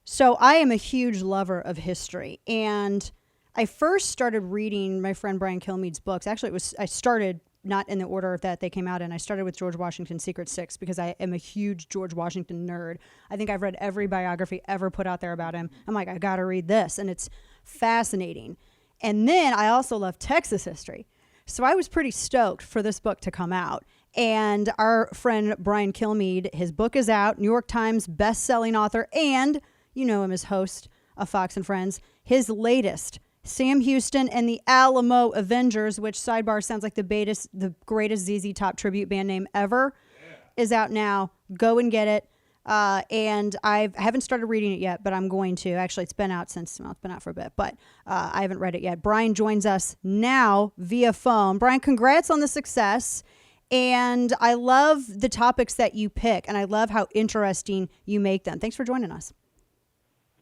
So I am a huge lover of history, and I first started reading my friend Brian Kilmeade's books. Actually, I started not in the order that they came out in. I started with George Washington's Secret Six because I am a huge George Washington nerd. I think I've read every biography ever put out there about him. I'm like, I got to read this, and it's fascinating. And then I also love Texas history. So I was pretty stoked for this book to come out. And our friend Brian Kilmeade, his book is out, New York Times best-selling author, and you know him as host of Fox and Friends. His latest, Sam Houston and the Alamo Avengers, which sidebar sounds like the greatest ZZ Top tribute band name ever, is out now. Go and get it. And I haven't started reading it yet, but I'm going to. Actually, it's been out it's been out for a bit, but I haven't read it yet. Brian joins us now via phone. Brian, congrats on the success. And I love the topics that you pick, and I love how interesting you make them. Thanks for joining us.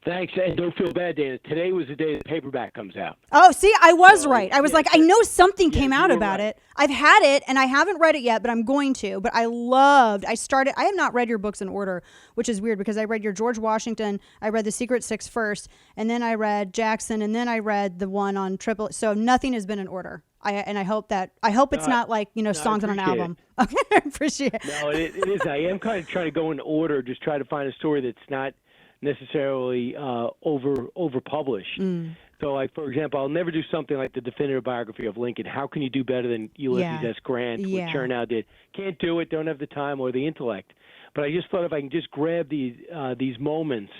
Thanks, and don't feel bad, Dana. Today was the day the paperback comes out. Oh, see, I was right. I was like, I know something came out about it. I've had it, and I haven't read it yet, but I'm going to. But I have not read your books in order, which is weird because I read your George Washington, I read The Secret Six first, and then I read Jackson, and then I read the one on Triple. So nothing has been in order. I hope it's not like, songs on an album. Okay, I appreciate it. No, it is. I am kind of trying to go in order, just try to find a story that's not necessarily over published. So, like, for example, I'll never do something like the definitive biography of Lincoln. How can you do better than Ulysses S. Grant, what Chernow did? Can't do it, don't have the time or the intellect. But I just thought if I can just grab these moments,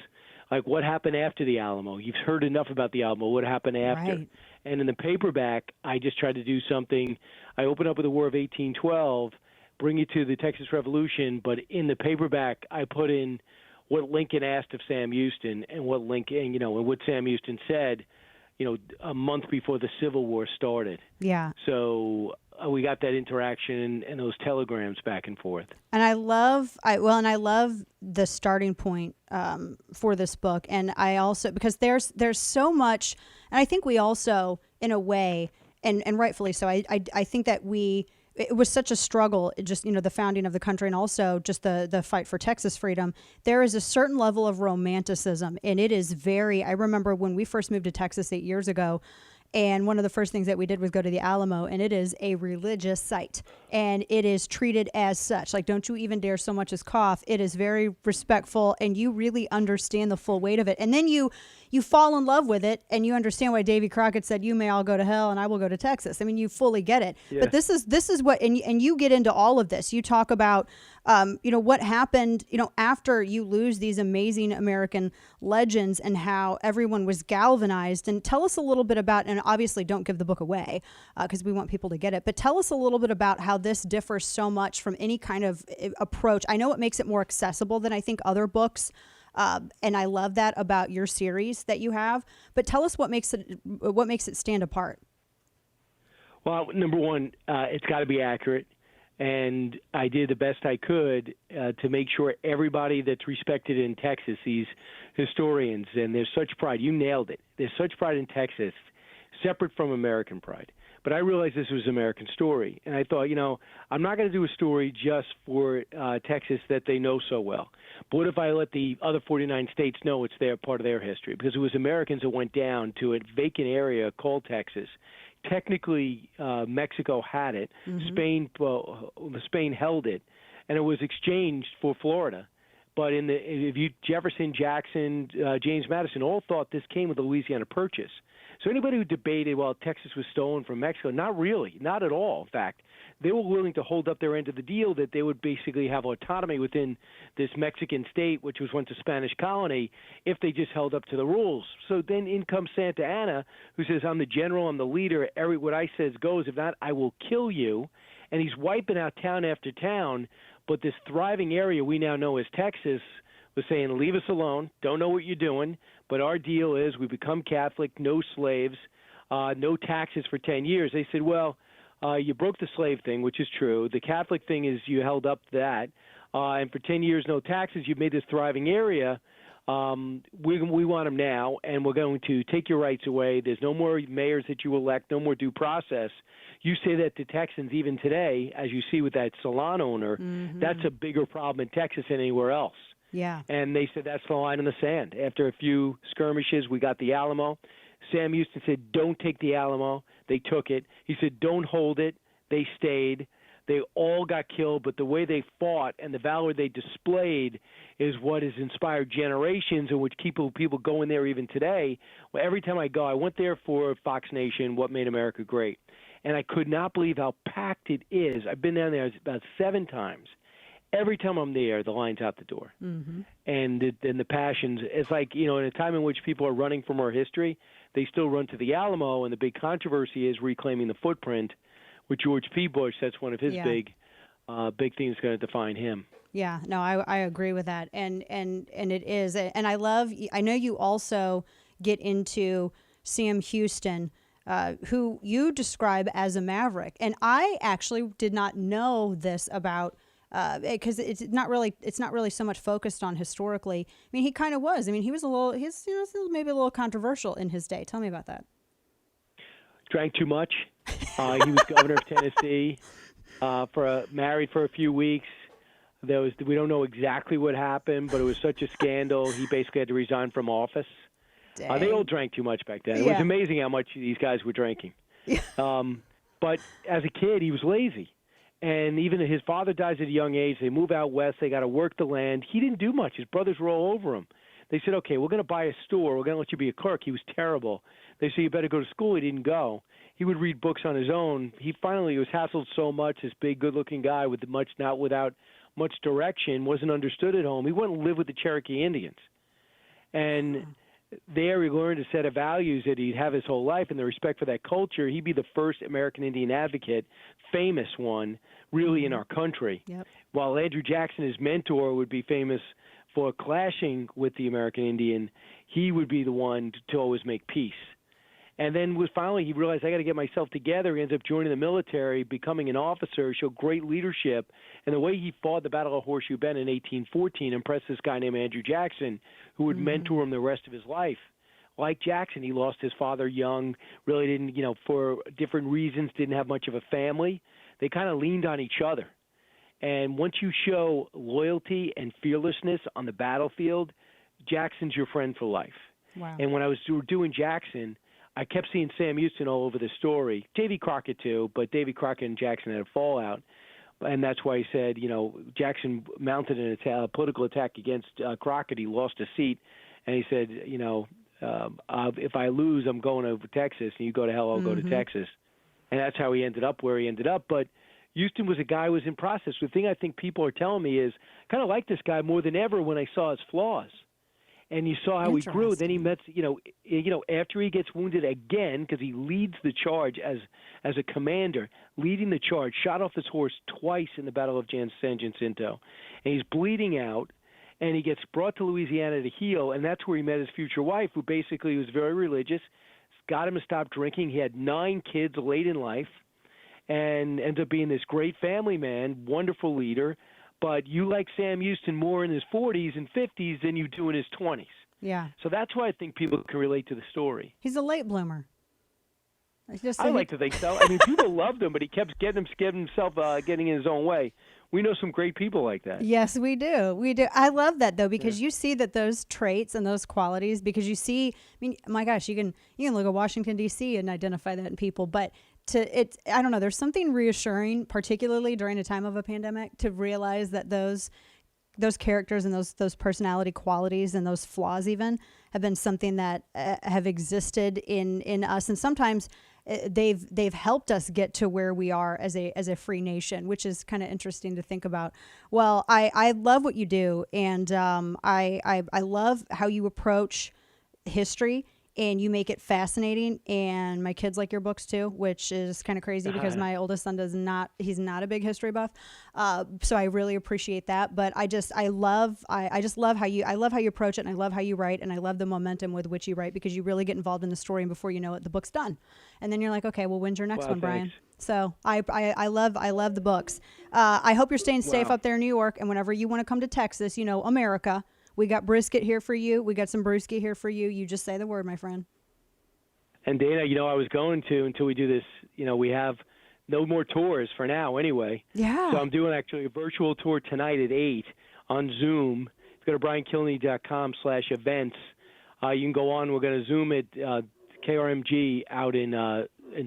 like what happened after the Alamo. You've heard enough about the Alamo. What happened after? Right. And in the paperback, I just tried to do something. I opened up with the War of 1812, bring you to the Texas Revolution, but in the paperback, I put in what Lincoln asked of Sam Houston and what and what Sam Houston said, a month before the Civil War started. Yeah. So we got that interaction and those telegrams back and forth. And I love the starting point for this book. And I also, because there's so much, and I think we also, in a way, and rightfully so, I think that it was such a struggle, just, the founding of the country and also just the fight for Texas freedom. There is a certain level of romanticism, and it is I remember when we first moved to Texas 8 years ago, and one of the first things that we did was go to the Alamo, and it is a religious site, and it is treated as such. Like, don't you even dare so much as cough. It is very respectful, and you really understand the full weight of it. And then you fall in love with it, and you understand why Davy Crockett said, "You may all go to hell, and I will go to Texas." I mean, you fully get it. Yeah. But this is what, and you get into all of this. You talk about, what happened, after you lose these amazing American legends and how everyone was galvanized. And tell us a little bit about, and obviously don't give the book away because we want people to get it, but tell us a little bit about how this differs so much from any kind of approach. I know it makes it more accessible than I think other books. And I love that about your series that you have, but tell us what makes it stand apart. Well, number one, it's got to be accurate. And I did the best I could to make sure everybody that's respected in Texas, these historians, and there's such pride. You nailed it. There's such pride in Texas, separate from American pride. But I realized this was an American story. And I thought, I'm not going to do a story just for Texas that they know so well. But what if I let the other 49 states know it's part of their history? Because it was Americans that went down to a vacant area called Texas. Technically, Mexico had it. Mm-hmm. Spain held it, and it was exchanged for Florida. But Jefferson, Jackson, James Madison all thought this came with the Louisiana Purchase. So anybody who debated, Texas was stolen from Mexico, not really, not at all. In fact, they were willing to hold up their end of the deal that they would basically have autonomy within this Mexican state, which was once a Spanish colony, if they just held up to the rules. So then in comes Santa Anna, who says, I'm the general, I'm the leader, what I says goes. If not, I will kill you. And he's wiping out town after town. But this thriving area we now know as Texas was saying, leave us alone, don't know what you're doing, but our deal is we become Catholic, no slaves, no taxes for 10 years. They said, you broke the slave thing, which is true. The Catholic thing is you held up that. And for 10 years, no taxes. You've made this thriving area. We want them now, and we're going to take your rights away. There's no more mayors that you elect, no more due process. You say that to Texans even today, as you see with that salon owner, mm-hmm. That's a bigger problem in Texas than anywhere else. Yeah. And they said, that's the line in the sand. After a few skirmishes, we got the Alamo. Sam Houston said, don't take the Alamo. They took it. He said, don't hold it. They stayed. They all got killed, but the way they fought and the valor they displayed is what has inspired generations, and which people go in there even today. Well, every time I go, I went there for Fox Nation, What Made America Great, and I could not believe how packed it is. I've been down there about 7 times. Every time I'm there, the line's out the door. Mm-hmm. And the passions, it's like, in a time in which people are running from our history, they still run to the Alamo, and the big controversy is reclaiming the footprint. With George P. Bush, that's one of his big things going to define him. Yeah, no, I agree with that, and it is, and I know you also get into Sam Houston, who you describe as a maverick, and I actually did not know this about. Because it's not really so much focused on historically. I mean, he kind of was. I mean, he's maybe a little controversial in his day. Tell me about that. Drank too much. He was governor of Tennessee. Married for a few weeks. We don't know exactly what happened, but it was such a scandal. He basically had to resign from office. They all drank too much back then. It was amazing how much these guys were drinking. But as a kid, he was lazy. And even his father dies at a young age. They move out west. They got to work the land. He didn't do much. His brothers were all over him. They said, okay, we're going to buy a store. We're going to let you be a clerk. He was terrible. They said, you better go to school. He didn't go. He would read books on his own. He finally was hassled so much, this big, good-looking guy not without much direction, wasn't understood at home. He went and lived with the Cherokee Indians. And there he learned a set of values that he'd have his whole life, and the respect for that culture. He'd be the first American Indian advocate, famous one, really in our country. Yep. While Andrew Jackson, his mentor, would be famous for clashing with the American Indian, he would be the one to always make peace. And then finally he realized, I got to get myself together. He ends up joining the military, becoming an officer, showed great leadership. And the way he fought the Battle of Horseshoe Bend in 1814 impressed this guy named Andrew Jackson, who would mentor him the rest of his life. Like Jackson, he lost his father young, really didn't, for different reasons, didn't have much of a family. They kind of leaned on each other. And once you show loyalty and fearlessness on the battlefield, Jackson's your friend for life. Wow. And when I was doing Jackson, I kept seeing Sam Houston all over the story. Davy Crockett too, but Davy Crockett and Jackson had a fallout. And that's why he said, Jackson mounted a political attack against Crockett. He lost a seat. And he said, if I lose, I'm going over Texas. And you go to hell, I'll go to Texas. And that's how he ended up where he ended up. But Houston was a guy who was in process. The thing I think people are telling me is I kind of like this guy more than ever when I saw his flaws. And you saw how he grew. Then he met, after he gets wounded again, because he leads the charge as a commander, leading the charge, shot off his horse twice in the Battle of San Jacinto. And he's bleeding out, and he gets brought to Louisiana to heal, and that's where he met his future wife, who basically was very religious, got him to stop drinking. He had 9 kids late in life, and ends up being this great family man, wonderful leader. But you like Sam Houston more in his 40s and 50s than you do in his 20s. Yeah. So that's why I think people can relate to the story. He's a late bloomer. I like to think so. I mean, people loved him, but he kept getting himself getting in his own way. We know some great people like that. Yes, we do. We do. I love that, though, because you see that those traits and those qualities, because you see, I mean, my gosh, you can look at Washington, D.C. and identify that in people, but I don't know, there's something reassuring, particularly during a time of a pandemic, to realize that those characters and those personality qualities and those flaws even have been something that have existed in us, and sometimes they've helped us get to where we are as a free nation, which is kind of interesting to think about. Well, I love what you do, and I love how you approach history. And you make it fascinating, and my kids like your books too, which is kind of crazy because my oldest son he's not a big history buff. So I really appreciate that. But I just love how you approach it, and I love how you write, and I love the momentum with which you write, because you really get involved in the story, and before you know it, the book's done. And then you're like, okay, well, when's your next one, Brian? Thanks. So I love the books. I hope you're staying safe up there in New York, and whenever you want to come to Texas, America, we got brisket here for you. We got some brewski here for you. You just say the word, my friend. And Dana, I was going to, until we do this, we have no more tours for now anyway. Yeah. So I'm doing actually a virtual tour tonight at 8 on Zoom go to briankilmeade.com/events. You can go on. We're going to Zoom it. KRMG out in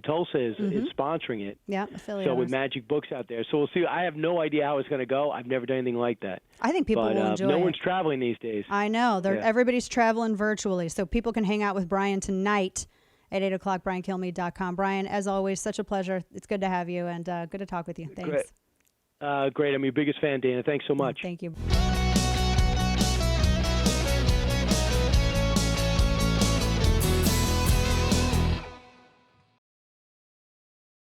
Tulsa is sponsoring it. Yeah, affiliate. So with Magic Books out there. So we'll see. I have no idea how it's going to go. I've never done anything like that. I think people will enjoy no it. one's traveling these days. I know. Everybody's traveling virtually. So people can hang out with Brian tonight at 8 o'clock, briankilmeade.com. Brian, as always, such a pleasure. It's good to have you and good to talk with you. Thanks. Great. I'm your biggest fan, Dana. Thanks so much. Thank you.